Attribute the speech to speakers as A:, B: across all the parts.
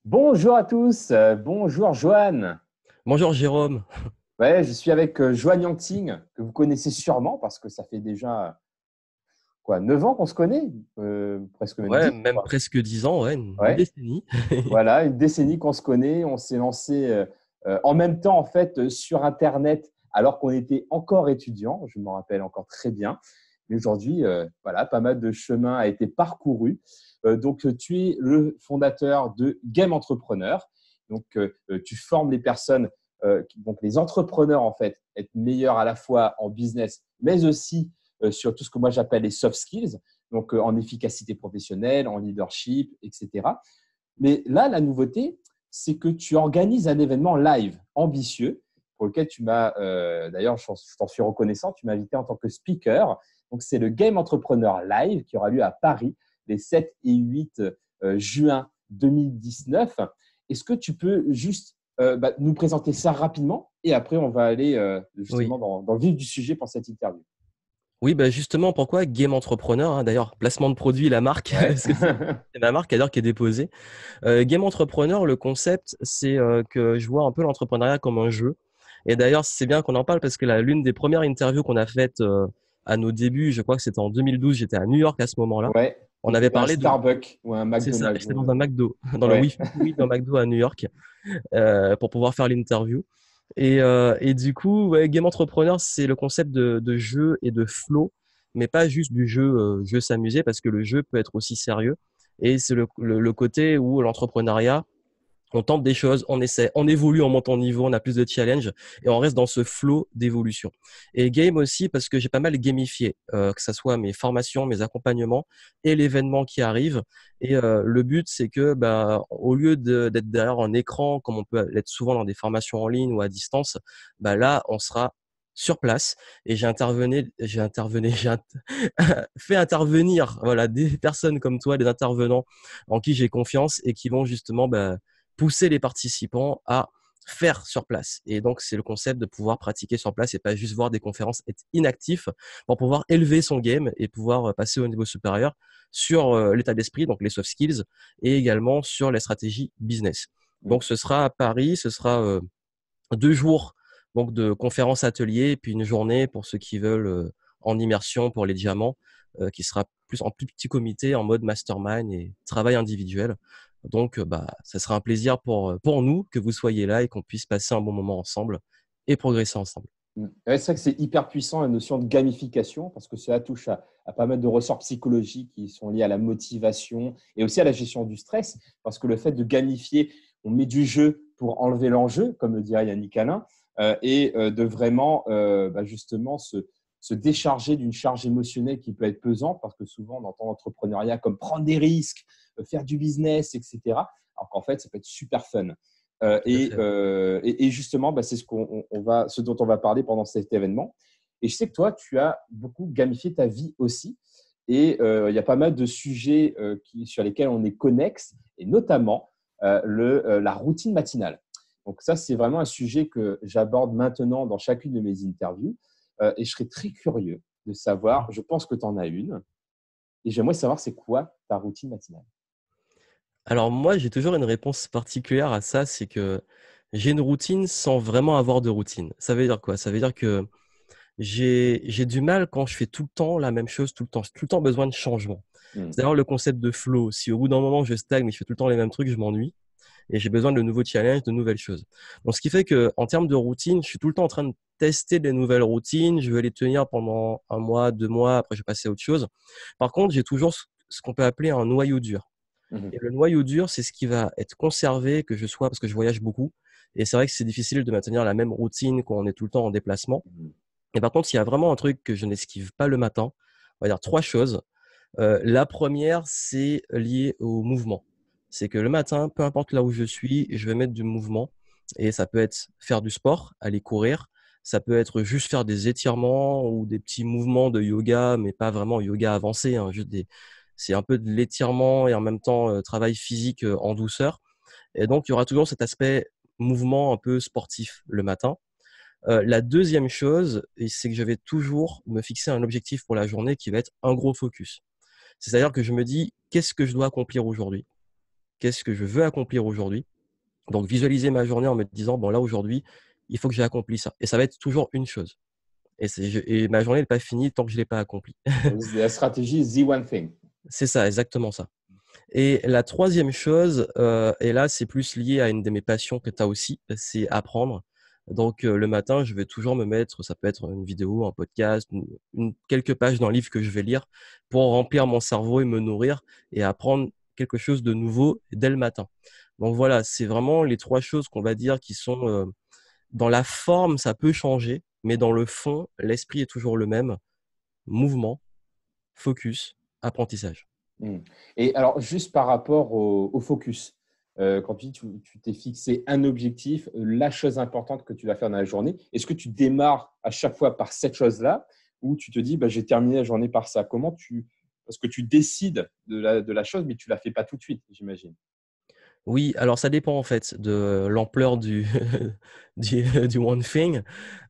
A: Bonjour à tous, bonjour Johan.
B: Bonjour Jérôme.
A: Ouais, je suis avec Johan Yangting, que vous connaissez sûrement parce que ça fait déjà 9 ans qu'on se connaît, presque même
B: Ouais,
A: 10,
B: même
A: quoi.
B: presque 10 ans, ouais, une
A: Ouais,
B: décennie.
A: voilà, une décennie qu'on se connaît. On s'est lancé en même temps en fait sur Internet alors qu'on était encore étudiant. Je m'en rappelle encore très bien. Mais aujourd'hui, voilà, pas mal de chemin a été parcouru. Donc, tu es le fondateur de Game Entrepreneur. Donc, tu formes les personnes, donc les entrepreneurs en fait, être meilleurs à la fois en business, mais aussi sur tout ce que moi j'appelle les soft skills, donc en efficacité professionnelle, en leadership, etc. Mais là, la nouveauté, c'est que tu organises un événement live ambitieux pour lequel tu m'as, d'ailleurs, je t'en suis reconnaissant, tu m'as invité en tant que speaker. Donc, c'est le Game Entrepreneur Live qui aura lieu à Paris les 7 et 8 juin 2019. Est-ce que tu peux juste nous présenter ça rapidement et après, on va aller
B: Oui.
A: justement dans le vif du sujet pour cette interview.
B: Oui, bah justement, pourquoi Game Entrepreneur, hein, d'ailleurs, placement de produit, la marque,
A: Ouais.
B: parce que c'est ma marque d'ailleurs qui est déposée. Game Entrepreneur, le concept, c'est que je vois un peu l'entrepreneuriat comme un jeu. Et d'ailleurs, c'est bien qu'on en parle parce que l'une des premières interviews qu'on a faites à nos débuts, je crois que c'était en 2012, j'étais à New York à ce moment-là.
A: Ouais.
B: On
A: Tu
B: avait
A: étais un
B: parlé de,
A: Starbucks ou un
B: c'est ça,
A: McDonald's.
B: j'étais dans un McDo, dans le
A: Ouais.
B: Wi-Fi d'un McDo à New York. Pour pouvoir faire l'interview. Et du coup, ouais, Game Entrepreneur, c'est le concept de jeu et de flow, mais pas juste du jeu s'amuser, parce que le jeu peut être aussi sérieux. Et c'est le côté où l'entrepreneuriat, on tente des choses, on essaie, on évolue en montant de niveau, on a plus de challenges et on reste dans ce flow d'évolution. Et game aussi parce que j'ai pas mal gamifié, que ça soit mes formations, mes accompagnements et l'événement qui arrive. Et le but, c'est que bah, au lieu d'être derrière un écran, comme on peut l'être souvent dans des formations en ligne ou à distance, bah là, on sera sur place et fait intervenir voilà des personnes comme toi, des intervenants en qui j'ai confiance et qui vont justement bah, pousser les participants à faire sur place. Et donc, c'est le concept de pouvoir pratiquer sur place et pas juste voir des conférences, être inactif pour pouvoir élever son game et pouvoir passer au niveau supérieur sur l'état d'esprit, donc les soft skills, et également sur les stratégies business. Donc, ce sera à Paris, ce sera 2 jours donc de conférences ateliers, et puis une journée pour ceux qui veulent en immersion pour les diamants, qui sera plus en plus petit comité, en mode mastermind et travail individuel. Donc, bah, ça sera un plaisir pour nous que vous soyez là et qu'on puisse passer un bon moment ensemble et progresser ensemble.
A: Ouais, c'est vrai que c'est hyper puissant la notion de gamification parce que cela touche à pas mal de ressorts psychologiques qui sont liés à la motivation et aussi à la gestion du stress parce que le fait de gamifier, on met du jeu pour enlever l'enjeu, comme le dirait Yannick Alain, et de vraiment justement se décharger d'une charge émotionnelle qui peut être pesante parce que souvent on entend l'entrepreneuriat comme prendre des risques, faire du business, etc. Alors qu'en fait, ça peut être super fun.
B: Tout à fait.
A: Et justement, c'est ce dont on va parler pendant cet événement. Et je sais que toi, tu as beaucoup gamifié ta vie aussi. Et il y a pas mal de sujets sur lesquels on est connexe, et notamment la routine matinale. Donc ça, c'est vraiment un sujet que j'aborde maintenant dans chacune de mes interviews. Et je serais très curieux de savoir, je pense que tu en as une, et j'aimerais savoir c'est quoi ta routine matinale.
B: Alors moi, j'ai toujours une réponse particulière à ça, c'est que j'ai une routine sans vraiment avoir de routine. Ça veut dire quoi? Ça veut dire que j'ai du mal quand je fais tout le temps la même chose, tout le temps besoin de changement.
A: Hmm.
B: C'est d'ailleurs le concept de flow. Si au bout d'un moment je stagne et je fais tout le temps les mêmes trucs, je m'ennuie et j'ai besoin de nouveaux challenges, de nouvelles choses. Donc ce qui fait que en termes de routine, je suis tout le temps en train de tester des nouvelles routines. Je vais les tenir pendant 1 mois, 2 mois, après je vais passer à autre chose. Par contre, j'ai toujours ce qu'on peut appeler un noyau dur. Et
A: Mhm.
B: le noyau dur, c'est ce qui va être conservé, que je sois, parce que je voyage beaucoup. Et c'est vrai que c'est difficile de maintenir la même routine quand on est tout le temps en déplacement.
A: Mhm.
B: Et par contre, il y a vraiment un truc que je n'esquive pas le matin. On va dire 3 choses. La première, c'est lié au mouvement. C'est que le matin, peu importe là où je suis, je vais mettre du mouvement. Et ça peut être faire du sport, aller courir. Ça peut être juste faire des étirements ou des petits mouvements de yoga, mais pas vraiment yoga avancé, hein, c'est un peu de l'étirement et en même temps travail physique en douceur. Et donc, il y aura toujours cet aspect mouvement un peu sportif le matin. La deuxième chose, c'est que je vais toujours me fixer un objectif pour la journée qui va être un gros focus. C'est-à-dire que je me dis, qu'est-ce que je dois accomplir aujourd'hui? qu'est-ce que je veux accomplir aujourd'hui. Donc, visualiser ma journée en me disant, bon, là, aujourd'hui, il faut que j'ai accompli ça. Et ça va être toujours une chose. Et ma journée n'est pas finie tant que je ne l'ai pas accomplie.
A: Donc, la stratégie The One Thing.
B: C'est ça, exactement ça. Et la troisième chose, et là, c'est plus lié à une de mes passions que tu as aussi, c'est apprendre. Donc, le matin, je vais toujours me mettre, ça peut être une vidéo, un podcast, quelques pages d'un livre que je vais lire pour remplir mon cerveau et me nourrir et apprendre quelque chose de nouveau dès le matin. Donc voilà, c'est vraiment les trois choses qu'on va dire qui sont dans la forme, ça peut changer, mais dans le fond, l'esprit est toujours le même. Mouvement, focus, apprentissage.
A: Mm. Et alors, juste par rapport au focus, quand tu t'es fixé un objectif, la chose importante que tu vas faire dans la journée, est-ce que tu démarres à chaque fois par cette chose-là ou tu te dis, bah, j'ai terminé la journée par ça? Parce que tu décides de la chose, mais tu ne la fais pas tout de suite, j'imagine.
B: Oui, alors ça dépend en fait de l'ampleur du du one thing,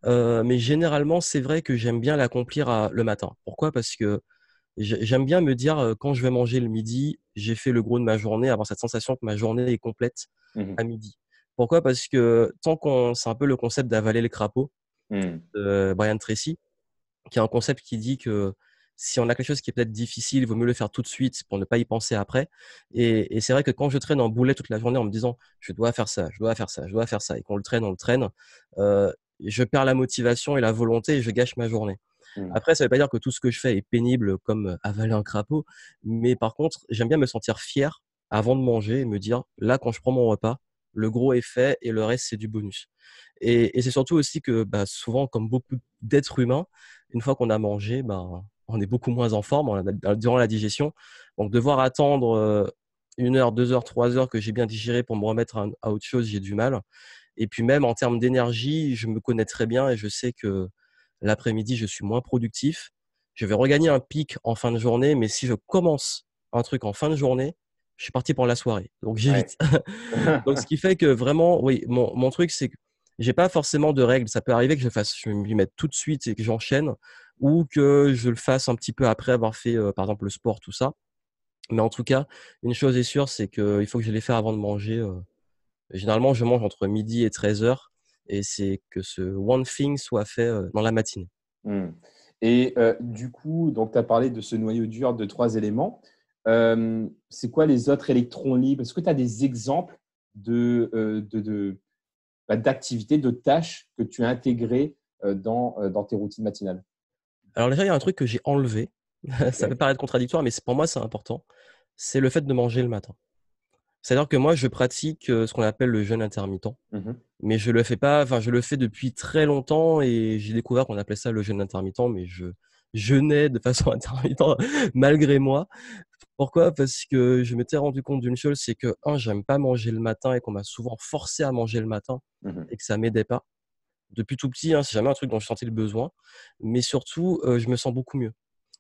B: mais généralement, c'est vrai que j'aime bien l'accomplir le matin. Pourquoi? Parce que j'aime bien me dire, quand je vais manger le midi, j'ai fait le gros de ma journée, avoir cette sensation que ma journée est complète
A: Mhm.
B: à midi. Pourquoi? Parce que c'est un peu le concept d'avaler le crapaud
A: Mhm.
B: de Brian Tracy, qui est un concept qui dit que si on a quelque chose qui est peut-être difficile, il vaut mieux le faire tout de suite pour ne pas y penser après. Et c'est vrai que quand je traîne en boulet toute la journée en me disant je dois faire ça, je dois faire ça, je dois faire ça, et qu'on le traîne, on le traîne, je perds la motivation et la volonté et je gâche ma journée.
A: Mhm.
B: Après, ça ne veut pas dire que tout ce que je fais est pénible comme avaler un crapaud, mais par contre, j'aime bien me sentir fier avant de manger et me dire là, quand je prends mon repas, le gros est fait et le reste, c'est du bonus. Et c'est surtout aussi que bah, souvent, comme beaucoup d'êtres humains, une fois qu'on a mangé, ben, on est beaucoup moins en forme durant la digestion. Donc, devoir attendre 1 heure, 2 heures, 3 heures que j'ai bien digéré pour me remettre à autre chose, j'ai du mal. Et puis même en termes d'énergie, je me connais très bien et je sais que l'après-midi, je suis moins productif. Je vais regagner un pic en fin de journée, mais si je commence un truc en fin de journée, je suis parti pour la soirée. Donc
A: Ouais.
B: j'évite. Donc ce qui fait que vraiment, oui, mon truc, c'est que j'ai pas forcément de règles. Ça peut arriver que je m'y mette tout de suite et que j'enchaîne, ou que je le fasse un petit peu après avoir fait, par exemple, le sport, tout ça. Mais en tout cas, une chose est sûre, c'est qu'il faut que je les fasse avant de manger. Généralement, je mange entre midi et 13 heures, et c'est que ce one thing soit fait dans la matinée.
A: Hmm. Et du coup, donc tu as parlé de ce noyau dur de trois éléments. C'est quoi les autres électrons libres? Est-ce que tu as des exemples d'activités, de tâches que tu as intégrées dans tes routines matinales?
B: Alors déjà, il y a un truc que j'ai enlevé. Ça peut
A: Ok.
B: paraître contradictoire, mais pour moi, c'est important. C'est le fait de manger le matin. C'est-à-dire que moi, je pratique ce qu'on appelle le jeûne intermittent,
A: Mhm.
B: mais je le fais pas. Enfin, je le fais depuis très longtemps et j'ai découvert qu'on appelait ça le jeûne intermittent, mais je jeûnais de façon intermittente malgré moi. Pourquoi? Parce que je m'étais rendu compte d'une chose, c'est que j'aime pas manger le matin et qu'on m'a souvent forcé à manger le matin
A: Mhm.
B: et que ça m'aidait pas. Depuis tout petit, c'est jamais un truc dont je sentais le besoin, mais surtout, je me sens beaucoup mieux.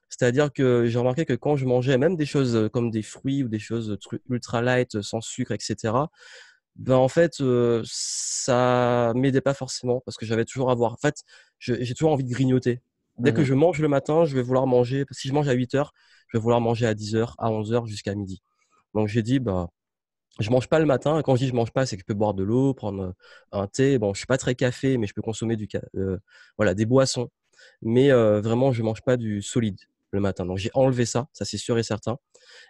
B: C'est-à-dire que j'ai remarqué que quand je mangeais même des choses, comme des fruits ou des choses, ultra light, sans sucre et cetera, ben, en fait, ça m'aidait pas forcément parce que j'avais toujours à avoir en fait, j'ai toujours envie de grignoter. Dès que
A: Mhm.
B: je mange le matin, je vais vouloir manger si je mange à 8 heures, je vais vouloir manger à 10 heures, à 11 heures, jusqu'à midi. Donc j'ai dit: «Bah, je mange pas le matin». Quand je dis: «Je mange pas», c'est que je peux boire de l'eau, prendre, un thé. Bon, je suis pas très café, mais je peux consommer voilà, des boissons. Mais vraiment, je mange pas du solide le matin. Donc j'ai enlevé ça, ça c'est sûr et certain.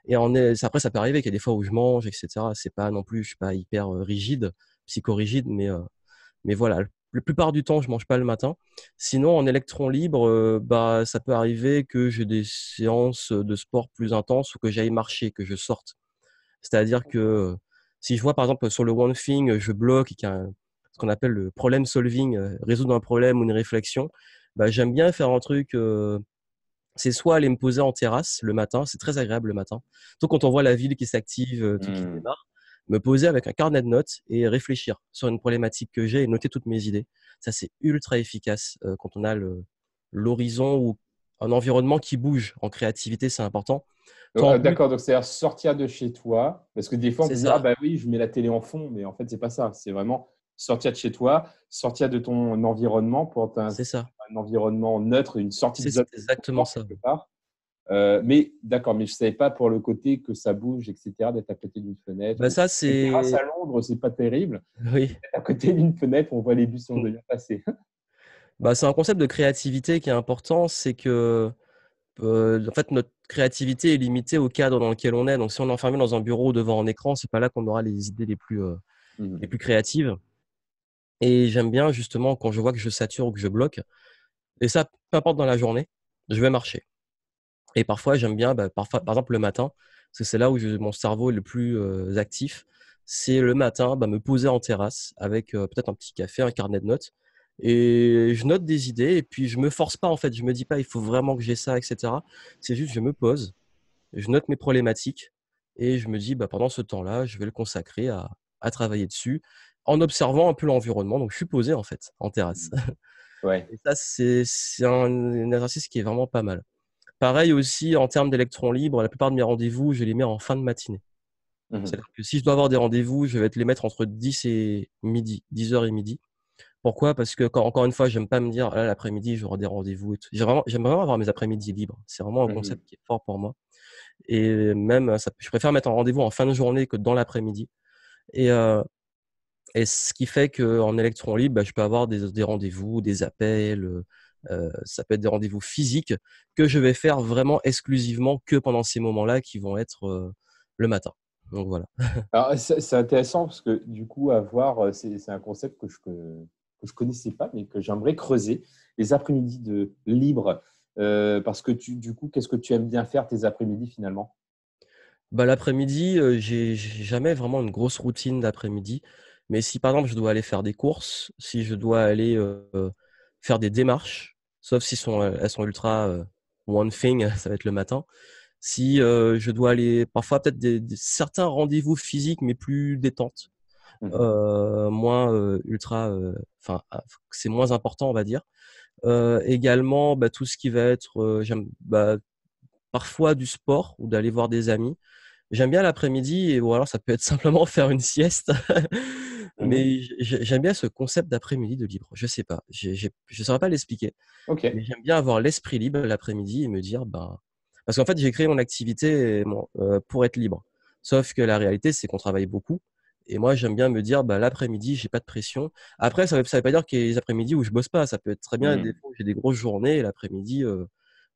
B: Et après, ça peut arriver qu'il y a des fois où je mange et cetera. C'est pas non plus, je suis pas hyper, rigide, psychorigide, mais voilà, la plupart du temps, je mange pas le matin. Sinon, en électron libre, bah, ça peut arriver que j'ai des séances de sport plus intenses ou que j'aille marcher, que je sorte. C'est-à-dire que, si je vois par exemple sur le one thing, je bloque et qu'il y a ce qu'on appelle le problem solving, résoudre un problème ou une réflexion, bah, j'aime bien faire un truc, c'est soit aller me poser en terrasse le matin, c'est très agréable le matin. Surtout quand on voit la ville qui s'active, tout qui
A: Hmm.
B: démarre, me poser avec un carnet de notes et réfléchir sur une problématique que j'ai et noter toutes mes idées. Ça, c'est ultra efficace, quand on a l'horizon ou un environnement qui bouge. En créativité, c'est important. Toi, en plus,
A: D'accord, donc c'est-à-dire sortir de chez toi, parce que des fois on
B: c'est
A: peut dire, ah
B: ça,
A: bah oui, je mets la télé en fond, mais en fait, c'est pas ça. C'est vraiment sortir de chez toi, sortir de ton environnement pour
B: c'est ça,
A: un environnement neutre, une sortie de
B: c'est
A: zone de
B: exactement
A: confort
B: ça.
A: quelque part. Mais d'accord, mais je ne savais pas pour le côté que ça bouge, etc., d'être à côté d'une fenêtre.
B: Bah, ça,
A: Les terrasses
B: c'est…
A: à Londres, c'est pas terrible.
B: Oui.
A: À côté d'une fenêtre, on voit les bus londoniens passer.
B: Bah, c'est un concept de créativité qui est important. C'est que, en fait, notre créativité est limitée au cadre dans lequel on est. Donc, si on est enfermé dans un bureau devant un écran, c'est pas là qu'on aura les idées les plus créatives. Et j'aime bien, justement, quand je vois que je sature ou que je bloque, et ça, peu importe dans la journée, je vais marcher. Et parfois, j'aime bien, parfois, par exemple, le matin, parce que c'est là où mon cerveau est le plus actif. C'est le matin, me poser en terrasse avec peut-être un petit café, un carnet de notes. Et je note des idées et puis je me force pas en fait. Je me dis pas il faut vraiment que j'ai ça, etc. C'est juste je me pose, je note mes problématiques et je me dis pendant ce temps-là, je vais le consacrer à travailler dessus en observant un peu l'environnement. Donc je suis posé en fait en terrasse.
A: Ouais.
B: Et ça c'est un exercice qui est vraiment pas mal. Pareil aussi en termes d'électrons libres, la plupart de mes rendez-vous, je les mets en fin de matinée.
A: Mhm.
B: C'est-à-dire que si je dois avoir des rendez-vous, je vais te les mettre entre 10 et midi, 10h et midi. Pourquoi? Parce que encore une fois, j'aime pas me dire: «Ah, l'après-midi, j'aurai des rendez-vous et tout». J'aime vraiment avoir mes après-midi libres. C'est vraiment un
A: Mhm.
B: concept qui est fort pour moi et même ça je préfère mettre un rendez-vous en fin de journée que dans l'après-midi et ce qui fait qu'en électron libre, je peux avoir des rendez-vous, des appels, ça peut être des rendez-vous physiques que je vais faire vraiment exclusivement que pendant ces moments-là qui vont être, le matin. Donc voilà.
A: Alors, c'est intéressant parce que du coup, avoir, c'est un concept que je connaissais pas, mais que j'aimerais creuser. Les après-midi de libre, parce que du coup, qu'est-ce que tu aimes bien faire tes après-midi finalement?
B: L'après-midi, j'ai jamais vraiment une grosse routine d'après-midi, mais si par exemple je dois aller faire des courses, si je dois aller, faire des démarches, sauf si elles sont ultra, one thing, ça va être le matin. Si, je dois aller parfois peut-être certains rendez-vous physiques, mais plus détente,
A: Mhm.
B: moins, ultra, enfin, c'est moins important, on va dire. Également, tout ce qui va être, j'aime, parfois du sport ou d'aller voir des amis. J'aime bien l'après-midi ou alors ça peut être simplement faire une sieste.
A: Mhm.
B: Mais j'aime bien ce concept d'après-midi de libre. Je sais pas, je saurais pas l'expliquer,
A: Ok.
B: mais j'aime bien avoir l'esprit libre l'après-midi et me dire, parce qu'en fait, j'ai créé mon activité, pour être libre. Sauf que la réalité, c'est qu'on travaille beaucoup et moi, j'aime bien me dire, l'après-midi, j'ai pas de pression. Après, ça veut pas dire qu'il y a les après-midi où je bosse pas. Ça peut être très bien des
A: Mhm.
B: fois où j'ai des grosses journées et l'après-midi,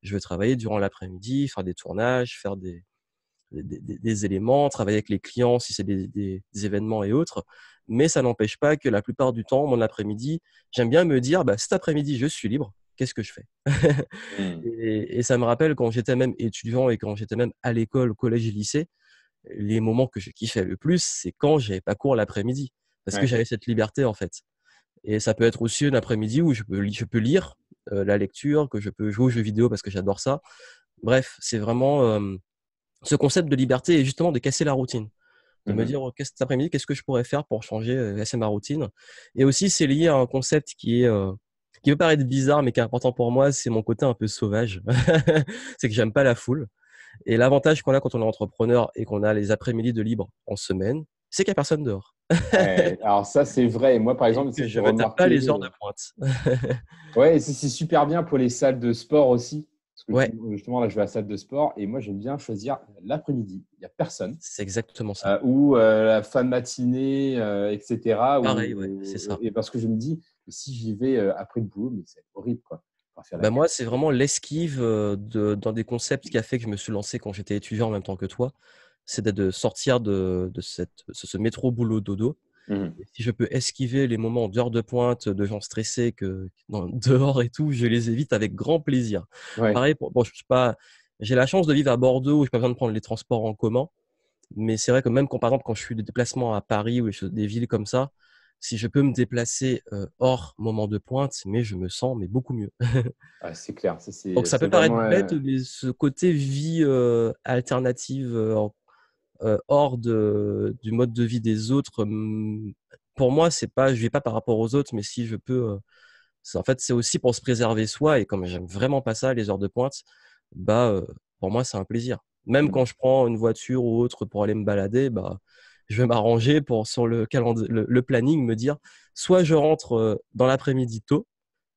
B: je vais travailler durant l'après-midi, faire des tournages, faire des éléments, travailler avec les clients si c'est des événements et autres. Mais ça n'empêche pas que la plupart du temps, mon après-midi, j'aime bien me dire, cet après-midi, je suis libre, qu'est-ce que je fais?
A: Mhm.
B: Et ça me rappelle quand j'étais même étudiant et quand j'étais même à l'école, au collège et lycée, les moments que je kiffais le plus, c'est quand j'avais pas cours l'après-midi. Parce que
A: Ouais.
B: j'avais cette liberté, en fait. Et ça peut être aussi un après-midi où je peux lire la lecture, que je peux jouer aux jeux vidéo parce que j'adore ça. Bref, c'est vraiment ce concept de liberté et justement de casser la routine. De me
A: Mhm.
B: dire: «Oh, cet après-midi, qu'est-ce que je pourrais faire pour changer, casser ma routine?» Et aussi, c'est lié à un concept qui peut paraître bizarre, mais qui est important pour moi, c'est mon côté un peu sauvage. C'est que j'aime pas la foule et l'avantage qu'on a quand on est entrepreneur et qu'on a les après-midi de libre en semaine, c'est qu'il y a personne dehors
A: Ouais. Alors ça, c'est vrai. Moi, par
B: et
A: exemple,
B: que
A: ça,
B: je
A: j'ai
B: me tape pas
A: remarqué.
B: les heures de pointe.
A: Ouais, et c'est super bien pour les salles de sport aussi. Parce que
B: Ouais,
A: justement, là, je vais à la salle de sport et moi, j'aime bien choisir l'après-midi. Il n'y a personne.
B: c'est exactement ça.
A: Ou la fin de matinée, etc.
B: Pareil, ouais, c'est ça.
A: Et parce que je me dis, si j'y vais après le boulot, mais c'est horrible, quoi. Pour faire la queue.
B: Moi, c'est vraiment l'esquive, dans des concepts qui a fait que je me suis lancé quand j'étais étudiant en même temps que toi. C'est de sortir de ce métro boulot dodo.
A: Mhm.
B: Et si je peux esquiver les moments d'heures de pointe, de gens stressés dehors et tout, je les évite avec grand plaisir.
A: Ouais.
B: Pareil bon, je suis pas j'ai la chance de vivre à Bordeaux où j'ai pas besoin de prendre les transports en commun. Mais c'est vrai que même quand, par exemple, quand je fais des déplacements à Paris ou des villes comme ça, si je peux me déplacer, hors moment de pointe, mais je me sens beaucoup mieux.
A: Ouais, c'est clair. Ça,
B: Donc ça
A: c'est
B: peut paraître
A: vraiment.
B: bête, mais ce côté vie, alternative, hors du mode de vie des autres, pour moi, c'est pas je vis pas par rapport aux autres, mais si je peux, en fait, c'est aussi pour se préserver soi et comme j'aime vraiment pas ça, les heures de pointe, bah, heu, pour moi, c'est un plaisir. Même
A: Mhm.
B: quand je prends une voiture ou autre pour aller me balader, je vais m'arranger pour sur le planning me dire: soit je rentre, dans l'après-midi tôt,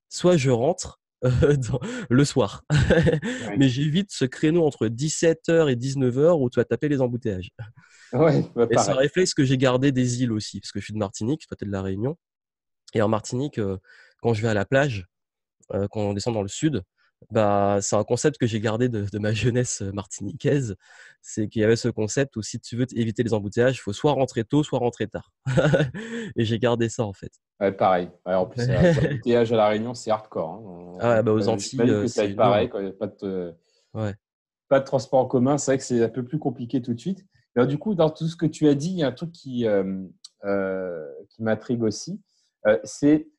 B: soit je rentre le soir.
A: Ouais,
B: Mais j'évite ce créneau entre 17h et 19h où tu vas taper les embouteillages.
A: ouais, bah,
B: Et c'est un
A: pareil.
B: réflexe que j'ai gardé des îles aussi, parce que je suis de Martinique, toi t'es de La Réunion. Et en Martinique, quand je vais à la plage, quand on descend dans le sud, bah, c'est un concept que j'ai gardé de ma jeunesse martiniquaise. C'est qu'il y avait ce concept où si tu veux éviter les embouteillages, il faut soit rentrer tôt, soit rentrer tard. Et j'ai gardé ça en fait.
A: Ouais, pareil. Ouais, en plus, les embouteillages à La Réunion, c'est hardcore, hein.
B: Ah, bah, aux Antilles,
A: J'imagine que ça va
B: c'est
A: être
B: dur, hein.
A: pareil quand il n'y a
B: Ouais,
A: pas de transport en commun. C'est vrai que c'est un peu plus compliqué tout de suite. Alors, du coup, dans tout ce que tu as dit, il y a un truc qui m'intrigue aussi. C'est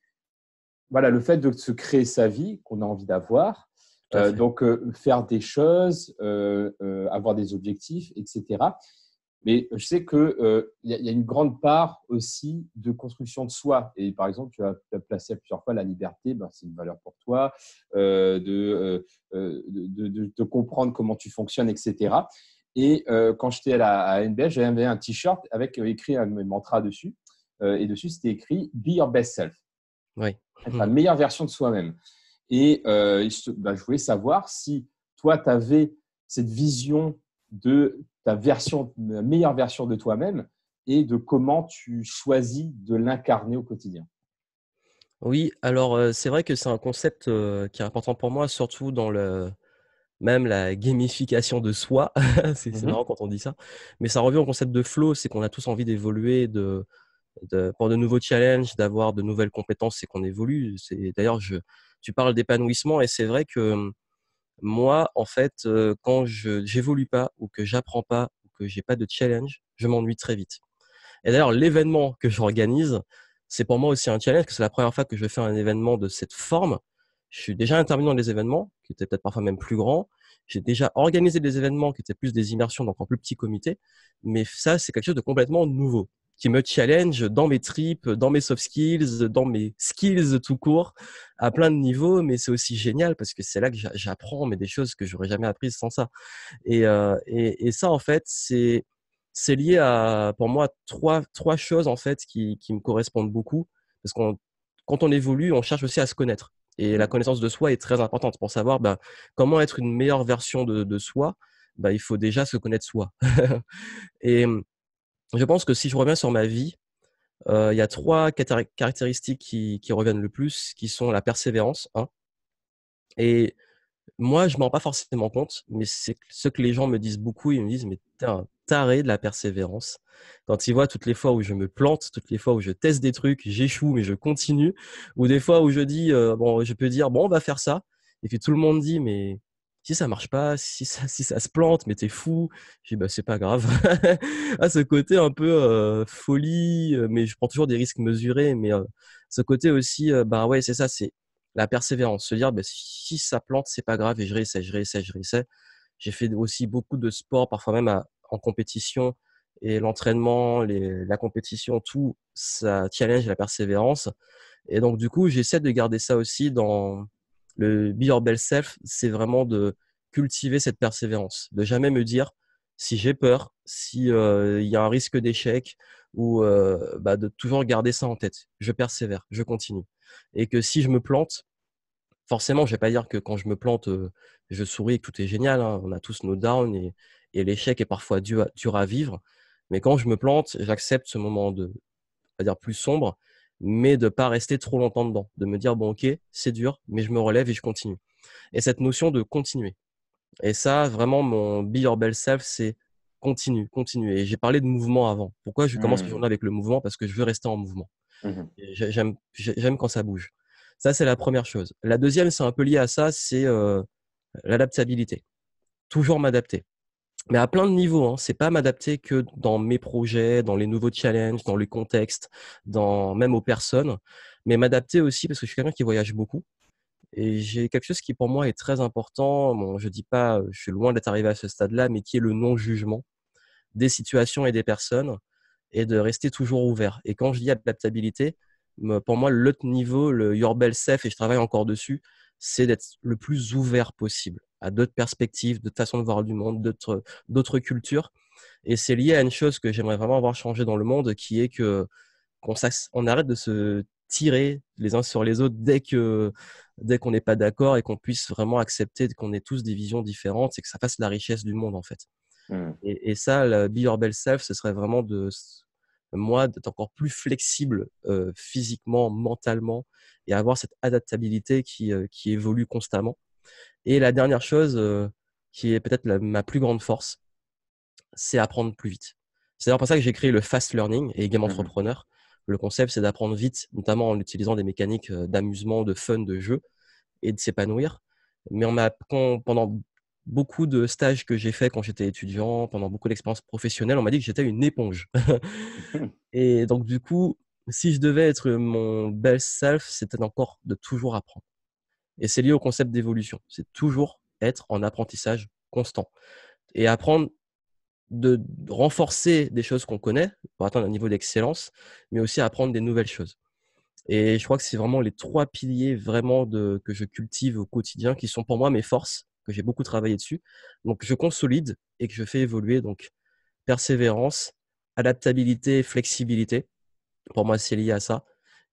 A: voilà, le fait de se créer sa vie qu'on a envie d'avoir.
B: tout à fait.
A: Donc, faire des choses, avoir des objectifs, etc. Mais je sais qu'il y a une grande part aussi de construction de soi. Et par exemple, tu as placé à plusieurs fois la liberté, ben, c'est une valeur pour toi, de comprendre comment tu fonctionnes, etc. Et quand j'étais à NBS, j'avais un t-shirt avec écrit un mantra dessus. Et dessus, c'était écrit Be your best self,
B: Oui.
A: être la meilleure version de soi-même. Et je voulais savoir si toi, tu avais cette vision de la meilleure version de toi-même et de comment tu choisis de l'incarner au quotidien.
B: Oui, alors c'est vrai que c'est un concept qui est important pour moi, surtout dans même la gamification de soi. C'est marrant
A: Mhm.
B: quand on dit ça. Mais ça revient au concept de flow, c'est qu'on a tous envie d'évoluer, pour de nouveaux challenges, d'avoir de nouvelles compétences, c'est qu'on évolue. D'ailleurs, tu parles d'épanouissement et c'est vrai que moi, en fait, quand je j'évolue pas ou que j'apprends pas ou que j'ai pas de challenge, je m'ennuie très vite. Et d'ailleurs, l'événement que j'organise, c'est pour moi aussi un challenge, parce que c'est la première fois que je fais un événement de cette forme. Je suis déjà intervenu dans des événements qui étaient peut-être parfois même plus grands. J'ai déjà organisé des événements qui étaient plus des immersions, donc en plus petit comité. Mais ça, c'est quelque chose de complètement nouveau, qui me challenge dans mes tripes, dans mes soft skills, dans mes skills tout court, à plein de niveaux. Mais c'est aussi génial parce que c'est là que j'apprends, mais des choses que j'aurais jamais apprises sans ça. Et ça, en fait, c'est lié à, pour moi, trois choses, en fait, qui me correspondent beaucoup. Parce qu'on, quand on évolue, on cherche aussi à se connaître. Et la
A: Mhm.
B: connaissance de soi est très importante pour savoir bah, comment être une meilleure version de soi. Bah, il faut déjà se connaître soi. Et je pense que si je reviens sur ma vie, il y a trois caractéristiques qui reviennent le plus, qui sont la persévérance, hein. Et moi, je m'en rends pas forcément compte, mais c'est ce que les gens me disent beaucoup. Ils me disent: «Mais tu es un taré de la persévérance». Quand ils voient toutes les fois où je me plante, toutes les fois où je teste des trucs, j'échoue, mais je continue, ou des fois où je dis, bon, je peux dire: «Bon, on va faire ça», et puis tout le monde dit: «Mais si ça marche pas, si ça se plante, mais tu es fou». Je dis: «Bah, c'est pas grave». Ah, ce côté un peu, folie, mais je prends toujours des risques mesurés, mais ce côté aussi, bah, ouais, c'est ça, c'est la persévérance, se dire: «Bah, si ça plante, c'est pas grave et je réessaie, je réessaie, je réessaie». J'ai fait aussi beaucoup de sport, parfois même en compétition, et l'entraînement, la compétition, tout ça challenge la persévérance. Et donc du coup, j'essaie de garder ça aussi dans le Be Your Best Self, c'est vraiment de cultiver cette persévérance, de jamais me dire si j'ai peur, si il y a un risque d'échec, ou bah, de toujours garder ça en tête. Je persévère, je continue, et que si je me plante, forcément, je vais pas dire que quand je me plante, je souris et que tout est génial, hein. On a tous nos downs, et l'échec est parfois dur à vivre. Mais quand je me plante, j'accepte ce moment on va dire plus sombre, mais de pas rester trop longtemps dedans. De me dire: «Bon, OK, c'est dur, mais je me relève et je continue». Et cette notion de continuer, et ça, vraiment, mon be your best self, c'est continue, continue. Et j'ai parlé de mouvement avant. Pourquoi je commence mes
A: Mhm.
B: journées avec le mouvement? Parce que je veux rester en mouvement.
A: Mhm.
B: Et j'aime quand ça bouge. Ça, c'est la première chose. La deuxième, c'est un peu lié à ça, c'est l'adaptabilité. Toujours m'adapter. Mais à plein de niveaux, hein. C'est pas m'adapter que dans mes projets, dans les nouveaux challenges, dans les contextes, même aux personnes, mais m'adapter aussi parce que je suis quelqu'un qui voyage beaucoup. Et j'ai quelque chose qui pour moi est très important. Bon, je dis pas, je suis loin d'être arrivé à ce stade-là, mais qui est le non-jugement des situations et des personnes, et de rester toujours ouvert. Et quand je dis adaptabilité, pour moi, l'autre niveau, le your best self, et je travaille encore dessus, c'est d'être le plus ouvert possible à d'autres perspectives, d'autres façons de voir du monde, d'autres cultures. Et c'est lié à une chose que j'aimerais vraiment avoir changé dans le monde, qui est que on arrête de se tirer les uns sur les autres dès qu'on n'est pas d'accord et qu'on puisse vraiment accepter qu'on ait tous des visions différentes et que ça fasse la richesse du monde en fait.
A: Mm.
B: Et ça, le Be Your Best Self, ce serait vraiment moi d'être encore plus flexible physiquement, mentalement et avoir cette adaptabilité qui évolue constamment. Et la dernière chose qui est peut-être ma plus grande force, c'est apprendre plus vite. C'est d'ailleurs pour ça que j'ai créé le fast learning et Game
A: Mhm.
B: Entrepreneur. Le concept, c'est d'apprendre vite, notamment en utilisant des mécaniques d'amusement, de fun, de jeu et de s'épanouir. Mais pendant beaucoup de stages que j'ai fait quand j'étais étudiant, pendant beaucoup d'expériences professionnelles, on m'a dit que j'étais une éponge. Et donc, du coup, si je devais être mon best self, c'était encore de toujours apprendre. Et c'est lié au concept d'évolution. C'est toujours être en apprentissage constant et apprendre de renforcer des choses qu'on connaît pour atteindre un niveau d'excellence, mais aussi apprendre des nouvelles choses. Et je crois que c'est vraiment les 3 piliers vraiment que je cultive au quotidien qui sont pour moi mes forces, que j'ai beaucoup travaillé dessus. Donc, je consolide et que je fais évoluer. Donc, persévérance, adaptabilité, flexibilité. Pour moi, c'est lié à ça.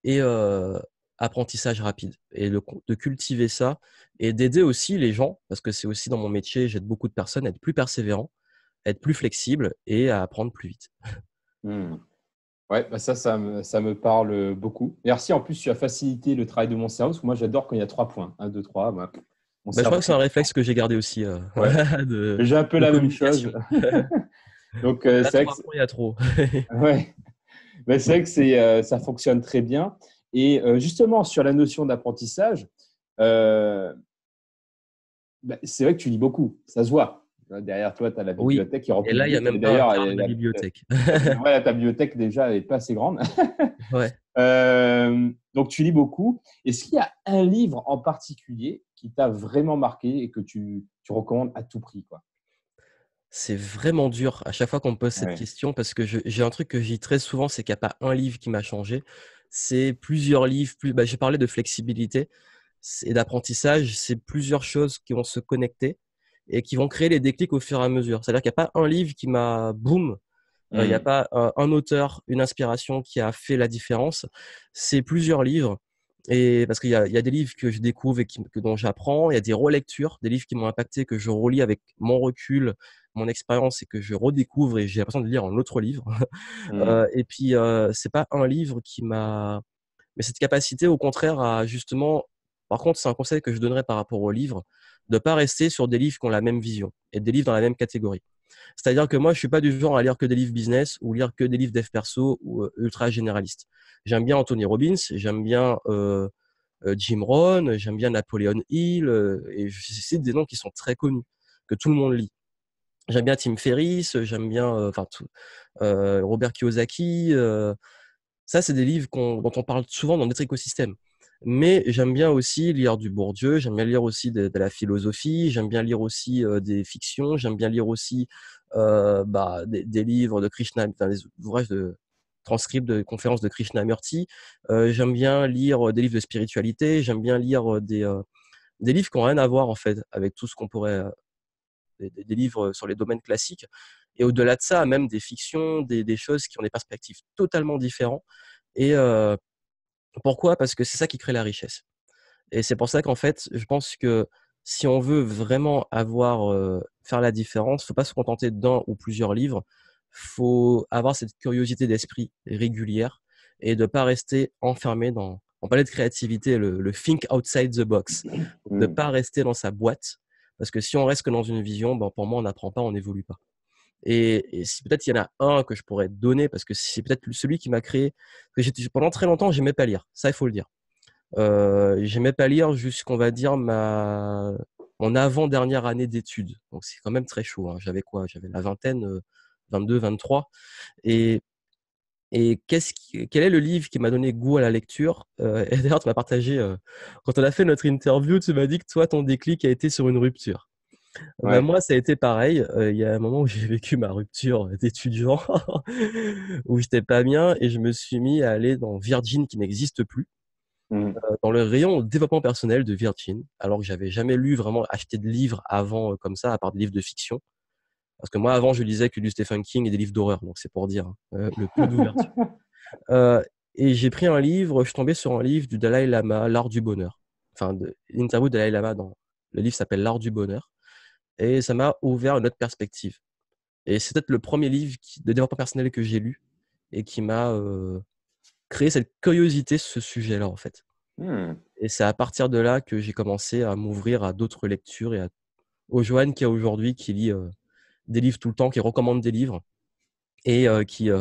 B: Et apprentissage rapide. Et de cultiver ça et d'aider aussi les gens, parce que c'est aussi dans mon métier, j'aide beaucoup de personnes à être plus persévérants, à être plus flexibles et à apprendre plus vite.
A: Mm. Ouais, bah ça me parle beaucoup. Merci. En plus, tu as facilité le travail de mon cerveau, parce que moi, j'adore quand il y a 3 points. Un, deux, trois. Bah, mon
B: Bah, je crois
A: cerveau.
B: que c'est un réflexe que j'ai gardé aussi
A: Ouais.
B: de,
A: J'ai un peu
B: de
A: la même chose.
B: communication.
A: Donc,
B: Il y a
A: c'est vrai
B: 3 points, il y a trop.
A: ouais. Mais c'est vrai que ça fonctionne très bien. Et justement, sur la notion d'apprentissage, euh, bah, c'est vrai que tu lis beaucoup. Ça se voit. Derrière toi, tu as la
B: Oui.
A: bibliothèque qui est
B: Et
A: remplie de
B: là, il n'y a
A: livres. Et
B: même pas un
A: d'ailleurs,
B: quart de ma bibliothèque.
A: voilà, ta bibliothèque, déjà, n'est pas assez grande.
B: Ouais.
A: Donc, tu lis beaucoup. Est-ce qu'il y a un livre en particulier qui t'a vraiment marqué et que tu recommandes à tout prix, quoi?
B: C'est vraiment dur à chaque fois qu'on me pose cette
A: Ouais.
B: question parce que j'ai un truc que je dis très souvent, c'est qu'il n'y a pas un livre qui m'a changé. C'est plusieurs livres. J'ai parlé de flexibilité et d'apprentissage. C'est plusieurs choses qui vont se connecter et qui vont créer les déclics au fur et à mesure. C'est-à-dire qu'il n'y a pas un livre qui m'a boum. Il n'y a
A: Mm.
B: pas un auteur, une inspiration qui a fait la différence. C'est plusieurs livres. Et parce qu'il y a des livres que je découvre et dont j'apprends, il y a des relectures, des livres qui m'ont impacté, que je relis avec mon recul, mon expérience et que je redécouvre et j'ai l'impression de lire un autre livre.
A: Mm.
B: Et puis, c'est pas un livre qui m'a… Mais cette capacité, au contraire, à justement… Par contre, c'est un conseil que je donnerais par rapport aux livres, de pas rester sur des livres qui ont la même vision et des livres dans la même catégorie. C'est-à-dire que moi, je suis pas du genre à lire que des livres business ou lire que des livres dev perso ou ultra généralistes. J'aime bien Anthony Robbins, j'aime bien Jim Rohn, j'aime bien Napoleon Hill, et je cite des noms qui sont très connus, que tout le monde lit. J'aime bien Tim Ferriss, j'aime bien Robert Kiyosaki. Ça, c'est des livres dont on parle souvent dans notre écosystème. Mais j'aime bien aussi lire du Bourdieu, j'aime bien lire aussi de la philosophie, j'aime bien lire aussi des fictions, j'aime bien lire aussi des livres de Krishna, des ouvrages de transcripts de conférences de Krishnamurti. J'aime bien lire des livres de spiritualité, j'aime bien lire des livres qui n'ont rien à voir en fait avec tout ce qu'on pourrait des livres sur les domaines classiques. Et au-delà de ça, même des fictions, des choses qui ont des perspectives totalement différentes. Et pourquoi? Parce que c'est ça qui crée la richesse. Et c'est pour ça qu'en fait, je pense que si on veut vraiment faire la différence, faut pas se contenter d'un ou plusieurs livres. Faut avoir cette curiosité d'esprit régulière et de pas rester enfermé dans… On parlait de créativité, le think outside the box. De
A: Mm.
B: pas rester dans sa boîte. Parce que si on reste que dans une vision, ben, pour moi, on n'apprend pas, on n'évolue pas. Et si peut-être il y en a un que je pourrais donner, parce que c'est peut-être celui qui m'a créé, pendant très longtemps, j'aimais pas lire. Ça, il faut le dire. J'aimais pas lire jusqu'on va dire mon avant-dernière année d'études. Donc c'est quand même très chaud, hein. J'avais quoi? J'avais la vingtaine, 22, 23. Et, quel est le livre qui m'a donné goût à la lecture? Et d'ailleurs, tu m'as partagé, quand on a fait notre interview, tu m'as dit que toi, ton déclic a été sur une rupture. Bah,
A: Ouais.
B: moi, ça a été pareil. Il y a un moment où j'ai vécu ma rupture d'étudiant, où j'étais pas bien et je me suis mis à aller dans Virgin qui n'existe plus,
A: Mm.
B: dans le rayon développement personnel de Virgin, alors que j'avais jamais lu vraiment acheté de livres avant comme ça, à part des livres de fiction. Parce que moi, avant, je lisais que du Stephen King et des livres d'horreur, donc c'est pour dire hein, le peu d'ouverture. Et j'ai pris un livre, je suis tombé sur un livre du Dalai Lama, L'Art du Bonheur. Enfin, l'interview de Dalai Lama dans le livre s'appelle L'Art du Bonheur. Et ça m'a ouvert une autre perspective. Et c'est peut-être le premier livre de développement personnel que j'ai lu et qui m'a créé cette curiosité sur ce sujet-là, en fait.
A: Hmm.
B: Et c'est à partir de là que j'ai commencé à m'ouvrir à d'autres lectures et au Johan qui a aujourd'hui, qui lit des livres tout le temps, qui recommande des livres et qui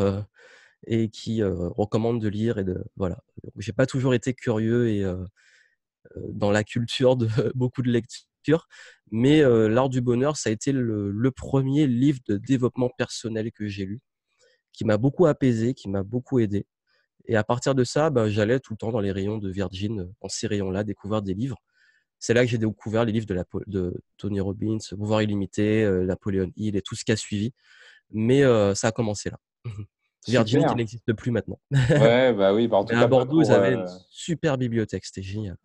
B: recommande de lire voilà. Donc, j'ai pas toujours été curieux et dans la culture de beaucoup de lectures, mais L'Art du Bonheur, ça a été le premier livre de développement personnel que j'ai lu, qui m'a beaucoup apaisé, qui m'a beaucoup aidé. Et à partir de ça, j'allais tout le temps dans les rayons de Virgin, dans ces rayons-là, découvrir des livres. C'est là que j'ai découvert les livres de Tony Robbins, Pouvoir illimité, Napoléon Hill et tout ce qui a suivi. Mais ça a commencé là. Virginie qui
A: Super.
B: n'existe plus maintenant.
A: Ouais, bah oui, bah en
B: Mais
A: tout
B: à
A: cas pas
B: Bordeaux, ils
A: pour.
B: avaient une super bibliothèque, c'était génial.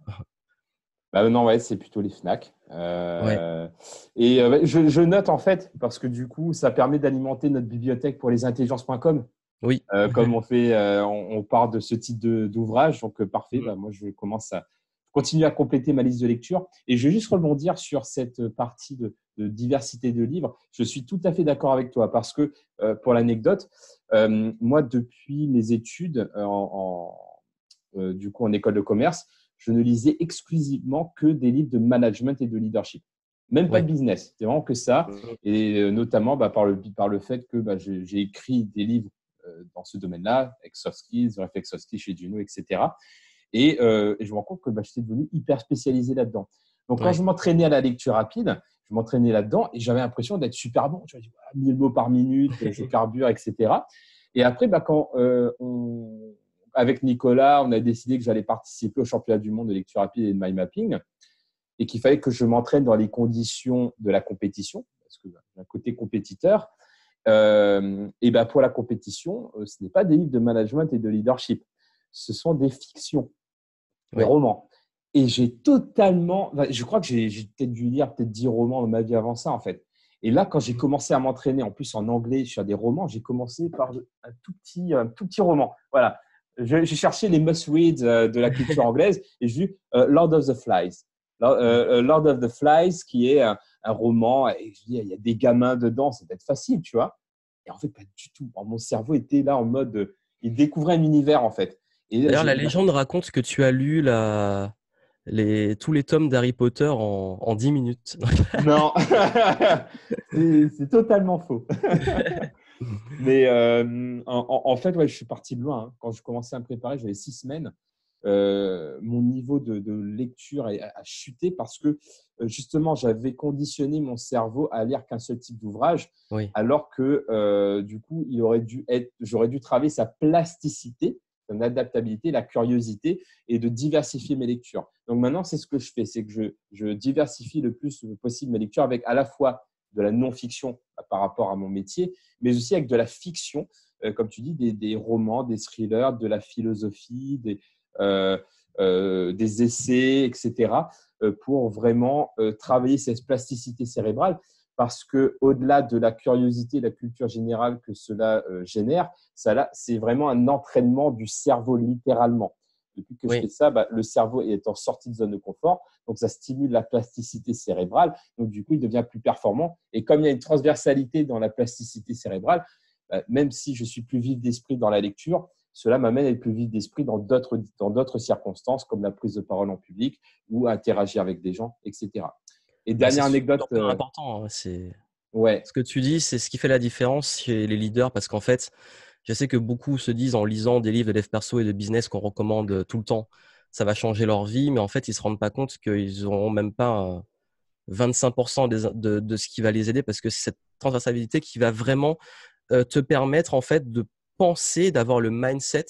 A: Bah non, ouais, c'est plutôt les Fnac.
B: Ouais,
A: Bah, je note en fait, parce que du coup, ça permet d'alimenter notre bibliothèque pour les intelligences.com.
B: oui.
A: Comme on part de ce type d'ouvrage. Donc, parfait. Bah, moi, je commence à continuer à compléter ma liste de lecture. Et je vais juste rebondir sur cette partie de diversité de livres. Je suis tout à fait d'accord avec toi parce que, pour l'anecdote, moi, depuis mes études du coup, en école de commerce, je ne lisais exclusivement que des livres de management et de leadership. Même pas
B: Ouais.
A: de business, c'est vraiment que ça. Et notamment par le fait que j'ai écrit des livres dans ce domaine-là, avec Soft Skills, Reflex Soft Skills chez Juno, etc. Et je me rends compte que j'étais devenu hyper spécialisé là-dedans. Donc, quand
B: Ouais.
A: je m'entraînais à la lecture rapide, je m'entraînais là-dedans et j'avais l'impression d'être super bon. Tu vois, 1000 mots par minute, je carbure, etc. Et après, quand avec Nicolas, on a décidé que j'allais participer au championnat du monde de lecture rapide et de mind mapping et qu'il fallait que je m'entraîne dans les conditions de la compétition, parce que j'ai un côté compétiteur. Et pour la compétition, ce n'est pas des livres de management et de leadership. Ce sont des fictions, des
B: Ouais.
A: romans. Et j'ai totalement… Je crois que j'ai peut-être dû lire peut-être 10 romans dans ma vie avant ça, en fait. Et là, quand j'ai commencé à m'entraîner, en plus en anglais, sur des romans, j'ai commencé par un tout petit roman. Voilà. J'ai cherché les must-reads de la culture anglaise et j'ai vu Lord of the Flies. Lord of the Flies, qui est un roman, et je dis, il y a des gamins dedans, ça peut être facile, tu vois. Et en fait, pas du tout. Alors, mon cerveau était là en mode, il découvrait un univers, en fait. Et là,
B: D'ailleurs,
A: j'ai
B: la
A: dit,
B: légende raconte que tu as lu tous les tomes d'Harry Potter en 10 minutes.
A: non, c'est totalement faux. Mais en fait, ouais, je suis parti de loin, hein. Quand je commençais à me préparer, j'avais 6 semaines. Mon niveau de lecture a chuté parce que justement, j'avais conditionné mon cerveau à lire qu'un seul type d'ouvrage,
B: Oui,
A: alors que du coup, j'aurais dû travailler sa plasticité, son adaptabilité, la curiosité et de diversifier mes lectures. Donc maintenant, c'est ce que je fais, c'est que je diversifie le plus possible mes lectures avec à la fois de la non-fiction par rapport à mon métier, mais aussi avec de la fiction, comme tu dis, des romans, des thrillers, de la philosophie, des essais, etc., pour vraiment travailler cette plasticité cérébrale. Parce que au-delà de la curiosité, la culture générale que cela génère, c'est vraiment un entraînement du cerveau littéralement. Depuis que je
B: oui.
A: fais ça, le cerveau est en sortie de zone de confort, donc ça stimule la plasticité cérébrale. Donc du coup, il devient plus performant. Et comme il y a une transversalité dans la plasticité cérébrale, même si je suis plus vif d'esprit dans la lecture, cela m'amène à être plus vif d'esprit dans d'autres circonstances, comme la prise de parole en public ou interagir avec des gens, etc. Et
B: C'est
A: dernière anecdote,
B: super important, hein.
A: ouais,
B: Ce que tu dis, c'est ce qui fait la différence chez les leaders parce qu'en fait, je sais que beaucoup se disent en lisant des livres de dev perso et de business qu'on recommande tout le temps, ça va changer leur vie, mais en fait, ils se rendent pas compte qu'ils n'auront même pas 25% de ce qui va les aider parce que c'est cette transversalité qui va vraiment te permettre en fait de penser, d'avoir le mindset,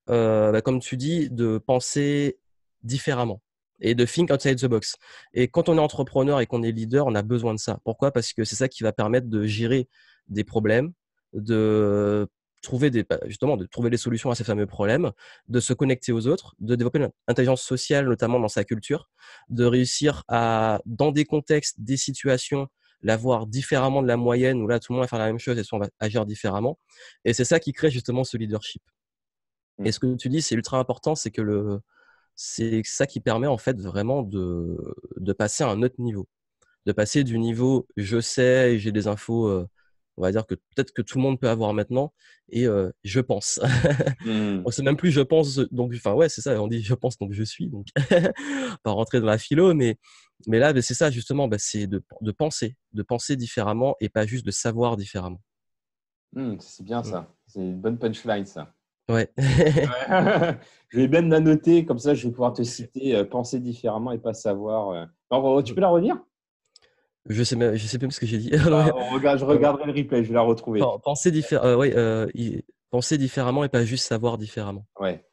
B: comme tu dis, de penser différemment et de think outside the box. Et quand on est entrepreneur et qu'on est leader, on a besoin de ça. Pourquoi? Parce que c'est ça qui va permettre de gérer des problèmes, de justement, de trouver des solutions à ces fameux problèmes, de se connecter aux autres, de développer une intelligence sociale, notamment dans sa culture, de réussir à, dans des contextes, des situations, la voir différemment de la moyenne, où là, tout le monde va faire la même chose et on va agir différemment. Et c'est ça qui crée justement ce leadership. Et ce que tu dis, c'est ultra important, c'est que c'est ça qui permet en fait vraiment de passer à un autre niveau. De passer du niveau je sais et j'ai des infos, on va dire que peut-être que tout le monde peut avoir maintenant, et je pense.
A: Mm.
B: Donc c'est même plus je pense, donc enfin ouais, c'est ça, on dit je pense donc je suis, donc pas rentrer dans la philo, mais là, c'est ça justement, c'est de penser différemment et pas juste de savoir différemment.
A: C'est bien
B: Mm.
A: ça. C'est une bonne punchline, ça.
B: Ouais.
A: Ouais. Je vais même la noter, comme ça je vais pouvoir te citer penser différemment et pas savoir. Alors, tu peux la redire?
B: Je sais même ce que j'ai dit.
A: Bah, je
B: Euh,
A: regarderai le replay, je vais la retrouver.
B: penser différemment et pas juste savoir différemment.
A: Ouais,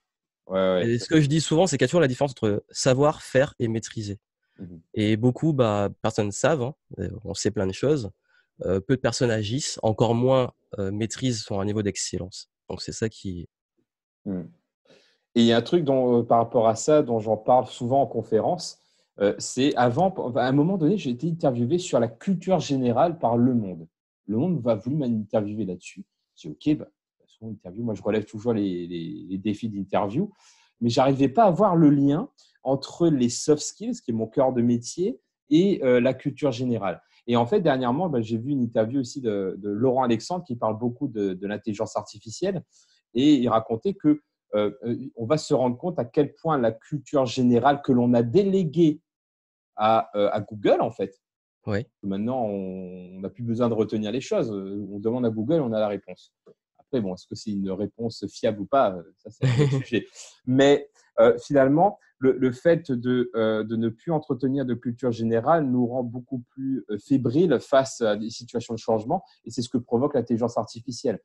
A: ouais, ouais.
B: Et ce que je dis souvent, c'est qu'il y a toujours la différence entre savoir, faire et maîtriser.
A: Mhm.
B: Et beaucoup, personnes savent, hein, on sait plein de choses. Peu de personnes agissent, encore moins maîtrisent sont à un niveau d'excellence. Donc c'est ça qui…
A: Mhm. Et il y a un truc par rapport à ça dont j'en parle souvent en conférence, c'est à un moment donné, j'ai été interviewé sur la culture générale par Le Monde. Le Monde va voulu m'interviewer là-dessus. J'ai dit, OK, interview, moi je relève toujours les défis d'interview, mais j'arrivais pas à voir le lien entre les soft skills, qui est mon cœur de métier, et la culture générale. Et en fait, dernièrement, j'ai vu une interview aussi de Laurent Alexandre qui parle beaucoup de l'intelligence artificielle, et il racontait que on va se rendre compte à quel point la culture générale que l'on a déléguée à Google, en fait,
B: Ouais.
A: maintenant, on n'a plus besoin de retenir les choses. On demande à Google, on a la réponse. Après, bon, est-ce que c'est une réponse fiable ou pas? Ça, c'est un autre sujet. Mais finalement, le fait de ne plus entretenir de culture générale nous rend beaucoup plus fébriles face à des situations de changement. Et c'est ce que provoque l'intelligence artificielle.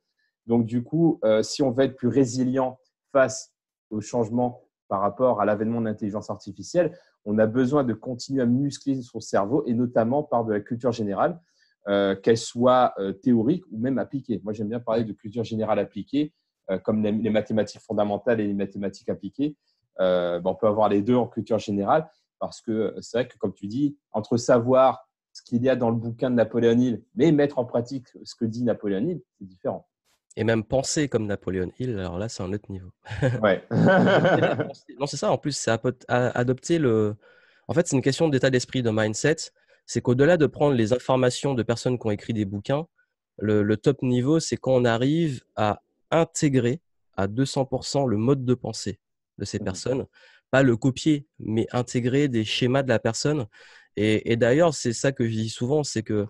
A: Donc, du coup, si on veut être plus résilient face au changement par rapport à l'avènement de l'intelligence artificielle, on a besoin de continuer à muscler son cerveau, et notamment par de la culture générale, qu'elle soit théorique ou même appliquée. Moi, j'aime bien parler
B: Ouais.
A: de culture générale appliquée, comme les mathématiques fondamentales et les mathématiques appliquées. On peut avoir les deux en culture générale, parce que c'est vrai que, comme tu dis, entre savoir ce qu'il y a dans le bouquin de Napoléon Hill, mais mettre en pratique ce que dit Napoléon Hill, c'est différent.
B: Et même penser comme Napoléon Hill, alors là, c'est un autre niveau.
A: Ouais.
B: Non, c'est ça. En plus, c'est adopter le… En fait, c'est une question d'état d'esprit, de mindset. C'est qu'au-delà de prendre les informations de personnes qui ont écrit des bouquins, le top niveau, c'est quand on arrive à intégrer à 200% le mode de pensée de ces personnes. Pas le copier, mais intégrer des schémas de la personne. Et d'ailleurs, c'est ça que je dis souvent, c'est que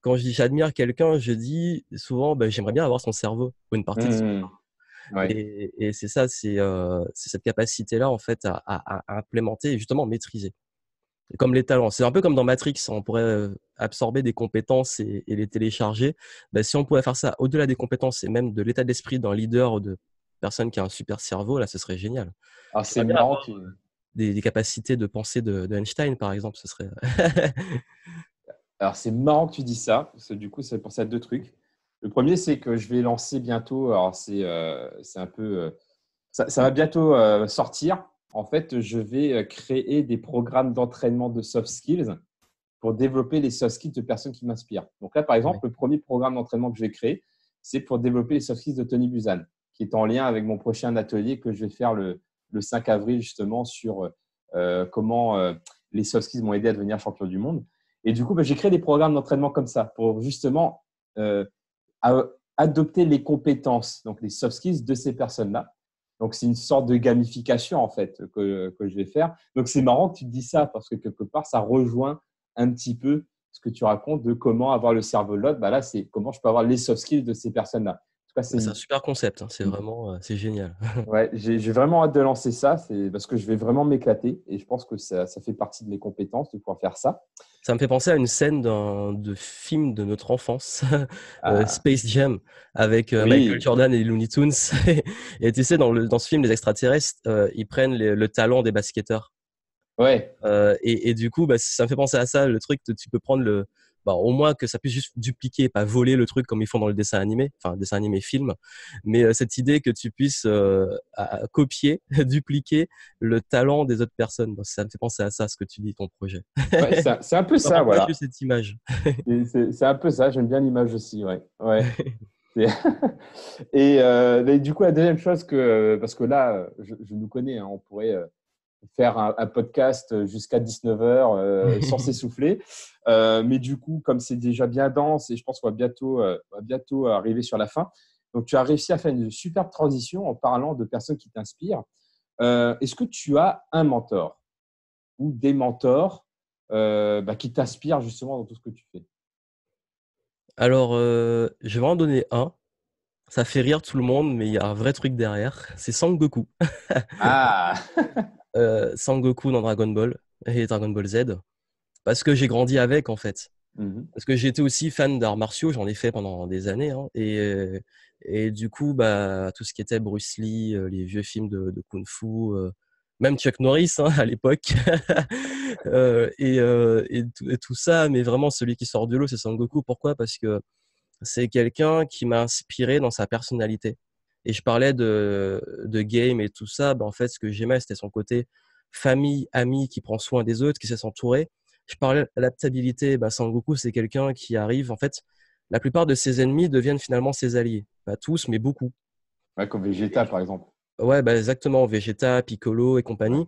B: quand je dis j'admire quelqu'un, je dis souvent, j'aimerais bien avoir son cerveau, ou une partie de son…
A: Ouais.
B: Et c'est ça, c'est cette capacité-là, en fait, à implémenter et justement maîtriser. Et comme les talents, c'est un peu comme dans Matrix, on pourrait absorber des compétences et les télécharger. Si on pouvait faire ça au-delà des compétences et même de l'état d'esprit d'un leader ou de personne qui a un super cerveau, là, ce serait génial.
A: Alors, c'est
B: J'aimerais bien
A: marrant.
B: avoir des capacités de pensée de Einstein, par exemple, ce serait…
A: Alors, c'est marrant que tu dis ça, parce que du coup, ça fait penser à deux trucs. Le premier, c'est que je vais lancer bientôt, alors c'est un peu, ça va bientôt sortir. En fait, je vais créer des programmes d'entraînement de soft skills pour développer les soft skills de personnes qui m'inspirent. Donc là, par exemple,
B: Ouais.
A: le premier programme d'entraînement que je vais créer, c'est pour développer les soft skills de Tony Buzan, qui est en lien avec mon prochain atelier que je vais faire le 5 avril, justement, sur comment les soft skills m'ont aidé à devenir champion du monde. Et du coup, j'ai créé des programmes d'entraînement comme ça pour justement euh, adopter les compétences, donc les soft skills de ces personnes-là. Donc, c'est une sorte de gamification, en fait, que je vais faire. Donc, c'est marrant que tu te dis ça, parce que quelque part, ça rejoint un petit peu ce que tu racontes de comment avoir le cerveau de l'autre. Là, c'est comment je peux avoir les soft skills de ces personnes-là. En tout cas,
B: C'est un super concept, hein. C'est
A: une-
B: vraiment c'est génial.
A: ouais, j'ai vraiment hâte de lancer ça, c'est parce que je vais vraiment m'éclater, et je pense que ça fait partie de mes compétences de pouvoir faire ça.
B: Ça me fait penser à une scène de film de notre enfance,
A: Ah,
B: Space Jam, avec Michael
A: oui,
B: Jordan et les Looney Tunes. Et tu sais, dans ce film, les extraterrestres, ils prennent le talent des basketteurs.
A: ouais.
B: Et du coup, ça me fait penser à ça, le truc que tu peux prendre au moins que ça puisse juste dupliquer, pas voler le truc comme ils font dans le dessin animé, enfin dessin animé film, mais cette idée que tu puisses copier, dupliquer le talent des autres personnes. Ça me fait penser à ça, ce que tu dis, ton projet.
A: Ouais, c'est un peu
B: Ça
A: ça,
B: m'envoie
A: voilà.
B: juste cette image.
A: C'est un peu ça, j'aime bien l'image aussi, ouais. Ouais. Et mais du coup, la deuxième chose parce que là, je nous connais, hein, on pourrait faire un podcast jusqu'à 19h sans s'essouffler. Mais du coup, comme c'est déjà bien dense et je pense qu'on va bientôt arriver sur la fin, donc tu as réussi à faire une superbe transition en parlant de personnes qui t'inspirent. Est-ce que tu as un mentor ou des mentors qui t'inspirent justement dans tout ce que tu fais?
B: Alors, je vais en donner un. Ça fait rire tout le monde, mais il y a un vrai truc derrière. C'est Sangoku.
A: Ah.
B: Sangoku dans Dragon Ball et Dragon Ball Z. Parce que j'ai grandi avec, en fait.
A: Mhm.
B: Parce que j'étais aussi fan d'arts martiaux, j'en ai fait pendant des années, hein, et du coup, bah, tout ce qui était Bruce Lee, les vieux films de kung-fu, même Chuck Norris, hein, à l'époque, et tout ça, mais vraiment celui qui sort du lot, c'est Sangoku. Pourquoi? Parce que c'est quelqu'un qui m'a inspiré dans sa personnalité. Et je parlais de game et tout ça, bah, en fait, ce que j'aimais, c'était son côté famille, ami, qui prend soin des autres, qui sait s'entourer. Je parlais d'adaptabilité. Bah, Sangoku, c'est quelqu'un qui arrive, en fait, la plupart de ses ennemis deviennent finalement ses alliés. Pas tous, mais beaucoup.
A: Ouais, comme Vegeta, par exemple.
B: Ouais, bah, exactement. Vegeta, Piccolo et
A: Ouais.
B: compagnie.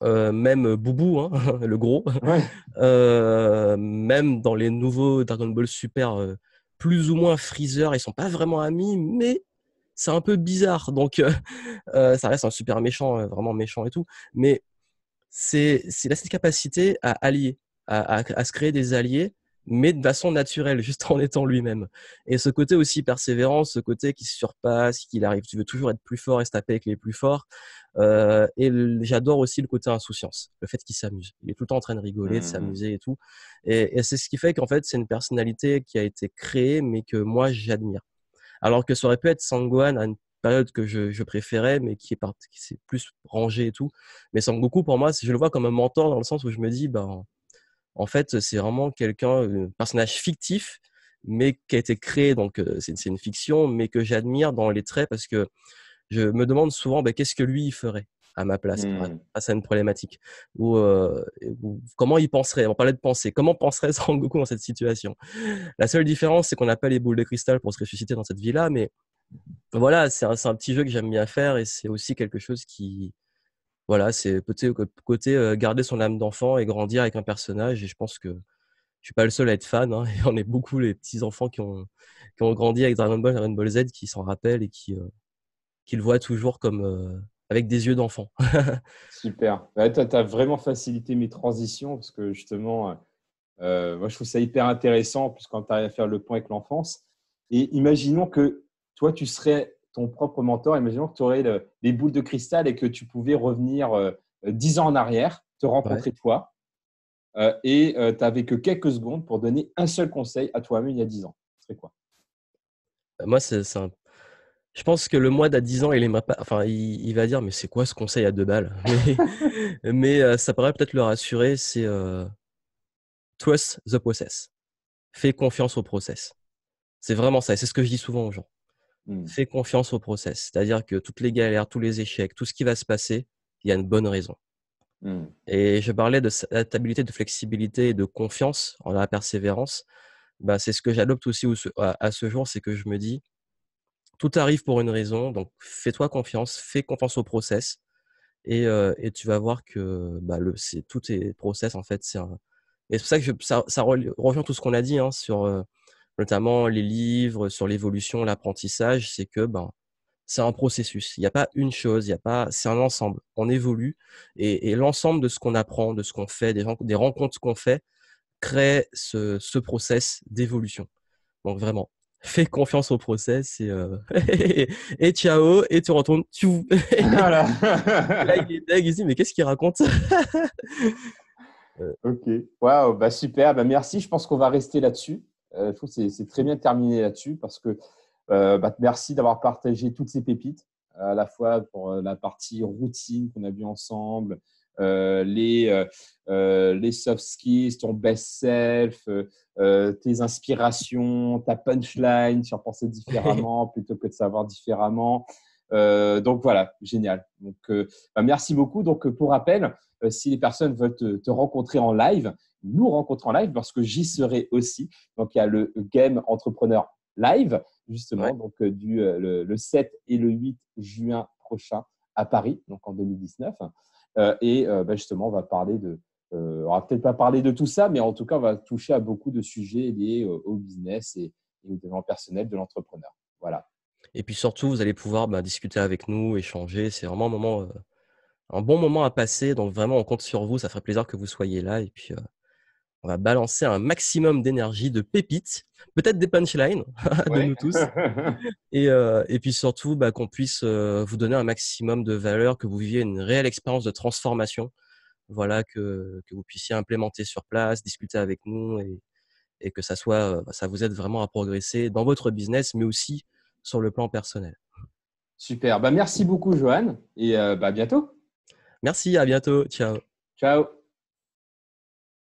B: Même Boubou, hein, le gros.
A: Ouais.
B: Même dans les nouveaux Dragon Ball Super, plus ou moins Freezer, ils sont pas vraiment amis, mais c'est un peu bizarre. Donc, ça reste un super méchant, vraiment méchant et tout. Mais c'est cette capacité à allier, à se créer des alliés, mais de façon naturelle, juste en étant lui-même. Et ce côté aussi persévérant, ce côté qui se surpasse, qu'il arrive, tu veux toujours être plus fort et se taper avec les plus forts. J'adore aussi le côté insouciance, le fait qu'il s'amuse. Il est tout le temps en train de rigoler, de
A: Mhm.
B: s'amuser et tout. Et c'est ce qui fait qu'en fait, c'est une personnalité qui a été créée, mais que moi, j'admire. Alors que ça aurait pu être Sangwan à une période que je préférais, mais qui s'est plus rangé et tout. Mais Sangoku, pour moi, je le vois comme un mentor dans le sens où je me dis, ben, en fait, c'est vraiment quelqu'un, un personnage fictif, mais qui a été créé. Donc, c'est une fiction, mais que j'admire dans les traits parce que je me demande souvent, ben, qu'est-ce que lui, il ferait à ma place
A: Mhm.
B: face à une problématique ou comment il penserait. On parlait de penser. Comment penserait Sangoku dans cette situation? La seule différence, c'est qu'on n'a pas les boules de cristal pour se ressusciter dans cette vie-là, mais voilà, c'est un petit jeu que j'aime bien faire et c'est aussi quelque chose qui, voilà, c'est côté garder son âme d'enfant et grandir avec un personnage. Et je pense que je suis pas le seul à être fan, hein, et on est beaucoup les petits enfants qui ont grandi avec Dragon Ball Z, qui s'en rappellent et qui le voient toujours comme avec des yeux d'enfant.
A: Super. Ouais, tu as vraiment facilité mes transitions parce que justement, moi, je trouve ça hyper intéressant puisqu'on tu arrives à faire le point avec l'enfance. Et imaginons que toi, tu serais ton propre mentor. Imaginons que tu aurais les boules de cristal et que tu pouvais revenir 10 ans en arrière, te
B: Ouais.
A: rencontrer toi, et tu n'avais que quelques secondes pour donner un seul conseil à toi-même il y a 10 ans. Ce serait quoi?
B: Moi, je pense que le moi d'à 10 ans, il aimerait pas, enfin, il va dire, mais c'est quoi ce conseil à 2 balles? Mais ça pourrait peut-être le rassurer, c'est trust the process. Fais confiance au process. C'est vraiment ça. Et c'est ce que je dis souvent aux gens.
A: Hmm.
B: Fais confiance au process. C'est-à-dire que toutes les galères, tous les échecs, tout ce qui va se passer, il y a une bonne raison.
A: Hmm.
B: Et je parlais de adaptabilité, de flexibilité et de confiance en la persévérance. Bah, c'est ce que j'adopte aussi à ce jour, c'est que je me dis, tout arrive pour une raison, donc fais-toi confiance, fais confiance au process, et tu vas voir que bah, tout est process en fait. Et c'est pour ça que ça rejoint tout ce qu'on a dit, hein, sur notamment les livres, sur l'évolution, l'apprentissage, c'est que ben, c'est un processus. Il n'y a pas une chose, il y a pas, c'est un ensemble. On évolue et l'ensemble de ce qu'on apprend, de ce qu'on fait, des rencontres qu'on fait, crée ce process d'évolution. Donc vraiment, fais confiance au process et ciao, et tu retournes.
A: Voilà.
B: Là, il est deg, il se dit, mais qu'est-ce qu'il raconte? Euh,
A: Ok. Waouh, bah super. Bah merci. Je pense qu'on va rester là-dessus. Je trouve que c'est très bien terminé là-dessus parce que merci d'avoir partagé toutes ces pépites, à la fois pour la partie routine qu'on a vue ensemble, euh, les, euh, les soft skills, ton best self, tes inspirations, ta punchline sur penser différemment plutôt que de savoir différemment. Donc voilà, génial. Donc merci beaucoup. Donc pour rappel, si les personnes veulent te rencontrer en live, nous rencontrer en live parce que j'y serai aussi. Donc il y a le Game Entrepreneur Live justement,
B: Ouais.
A: donc le 7 et le 8 juin prochain à Paris, donc en 2019. Justement, on va parler on va peut-être pas parler de tout ça, mais en tout cas, on va toucher à beaucoup de sujets liés au business et au développement personnel de l'entrepreneur. Voilà.
B: Et puis surtout, vous allez pouvoir discuter avec nous, échanger. C'est vraiment un bon moment à passer. Donc vraiment, on compte sur vous. Ça ferait plaisir que vous soyez là. Et puis, on va balancer un maximum d'énergie, de pépites, peut-être des punchlines de
A: Ouais.
B: nous tous. Et puis surtout, qu'on puisse vous donner un maximum de valeur, que vous viviez une réelle expérience de transformation. Voilà, que vous puissiez implémenter sur place, discuter avec nous et que ça vous aide vraiment à progresser dans votre business, mais aussi sur le plan personnel.
A: Super. Merci beaucoup, Johan, et à bientôt.
B: Merci, à bientôt. Ciao.
A: Ciao.